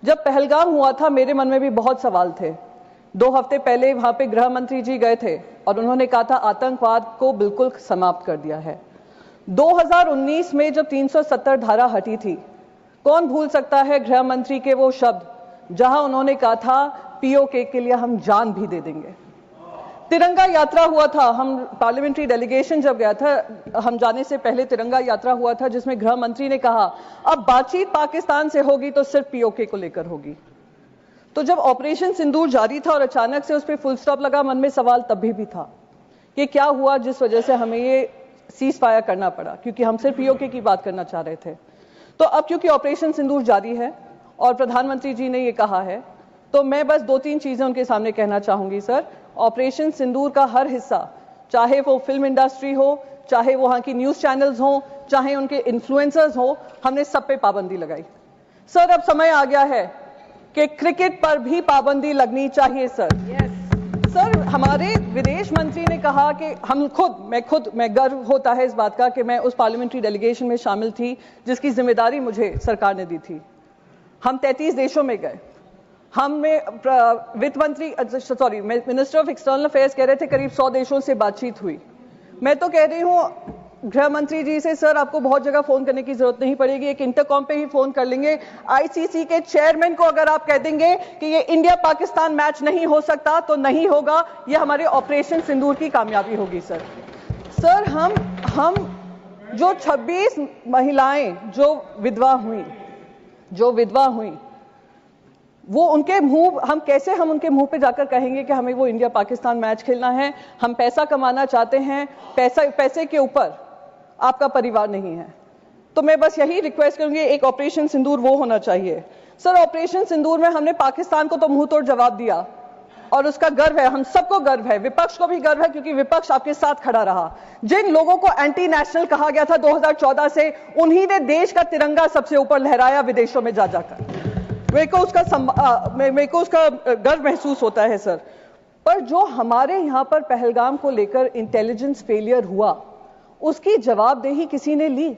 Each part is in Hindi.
जब पहलगाम हुआ था मेरे मन में भी बहुत सवाल थे। 2 हफ्ते पहले वहां पे गृह मंत्री जी गए थे और उन्होंने कहा था आतंकवाद को बिल्कुल समाप्त कर दिया है। 2019 में जब 370 धारा हटी थी, कौन भूल सकता है गृह मंत्री के वो शब्द जहां उन्होंने कहा था पीओके के लिए हम जान भी दे देंगे। तिरंगा यात्रा हुआ था, हम पार्लियामेंट्री डेलीगेशन जब गया था, हम जाने से पहले तिरंगा यात्रा हुआ था जिसमें गृह मंत्री ने कहा अब बातचीत पाकिस्तान से होगी तो सिर्फ पीओके को लेकर होगी। तो जब ऑपरेशन सिंदूर जारी था और अचानक से उस पर फुल स्टॉप लगा, मन में सवाल तब भी था कि क्या हुआ जिस वजह से हमें ये सीज फायर करना पड़ा, क्योंकि हम सिर्फ पीओके की बात करना चाह रहे थे। तो अब क्योंकि ऑपरेशन सिंदूर जारी है और प्रधानमंत्री जी ने ये कहा है, तो मैं बस 2-3 चीजें उनके सामने कहना चाहूंगी। सर, ऑपरेशन सिंदूर का हर हिस्सा, चाहे वो फिल्म इंडस्ट्री हो, चाहे वहां की न्यूज चैनल्स हो, चाहे उनके इन्फ्लुएंसर्स हो, हमने सब पे पाबंदी लगाई। सर, अब समय आ गया है कि क्रिकेट पर भी पाबंदी लगनी चाहिए। सर, हमारे विदेश मंत्री ने कहा कि मैं गर्व होता है इस बात का कि मैं उस पार्लियामेंट्री डेलीगेशन में शामिल थी जिसकी जिम्मेदारी मुझे सरकार ने दी थी। हम 33 देशों में गए। वित्त मंत्री मिनिस्टर ऑफ एक्सटर्नल अफेयर्स कह रहे थे करीब 100 देशों से बातचीत हुई। मैं तो कह रही हूं गृह मंत्री जी से, सर आपको बहुत जगह फोन करने की जरूरत नहीं पड़ेगी, एक इंटरकॉम पे ही फोन कर लेंगे। आईसीसी के चेयरमैन को अगर आप कह देंगे कि ये इंडिया पाकिस्तान मैच नहीं हो सकता तो नहीं होगा, ये हमारे ऑपरेशन सिंदूर की कामयाबी होगी। सर, हम जो 26 महिलाएं जो विधवा हुई वो उनके मुंह, हम उनके मुंह पे जाकर कहेंगे कि हमें वो इंडिया पाकिस्तान मैच खेलना है, हम पैसा कमाना चाहते हैं, पैसे के ऊपर आपका परिवार नहीं है। तो मैं बस यही रिक्वेस्ट करूंगी, एक ऑपरेशन सिंदूर वो होना चाहिए। सर, ऑपरेशन सिंदूर में हमने पाकिस्तान को तो मुंह तोड़ जवाब दिया और उसका गर्व है, हम सबको गर्व है, विपक्ष को भी गर्व है क्योंकि विपक्ष आपके साथ खड़ा रहा। जिन लोगों को एंटी नेशनल कहा गया था 2014 से, उन्हीं ने देश का तिरंगा सबसे ऊपर लहराया विदेशों में जाकर। मेरे को उसका गर्व महसूस होता है। सर, पर जो हमारे यहां पर पहलगाम को लेकर इंटेलिजेंस फेलियर हुआ, उसकी जवाबदेही किसी ने ली?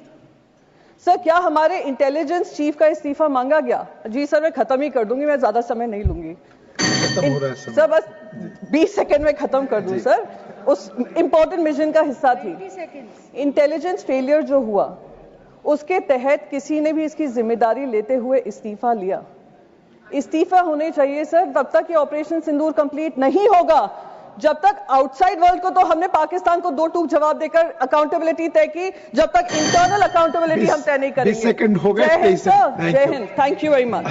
सर, क्या हमारे इंटेलिजेंस चीफ का इस्तीफा मांगा गया? जी सर, मैं खत्म ही कर दूंगी, मैं ज्यादा समय नहीं लूंगी। सर, बस 20 सेकंड में खत्म कर दूं। सर, उस इंपॉर्टेंट मिशन का हिस्सा थी। इंटेलिजेंस फेलियर जो हुआ उसके तहत किसी ने भी इसकी जिम्मेदारी लेते हुए इस्तीफा लिया? इस्तीफा होने चाहिए सर। तब तक ये ऑपरेशन सिंदूर कंप्लीट नहीं होगा जब तक आउटसाइड वर्ल्ड को तो हमने पाकिस्तान को 2 टूक जवाब देकर अकाउंटेबिलिटी तय की, जब तक इंटरनल अकाउंटेबिलिटी हम तय नहीं करेंगे। 20 सेकंड हो गए। जय Hind, thank you very much.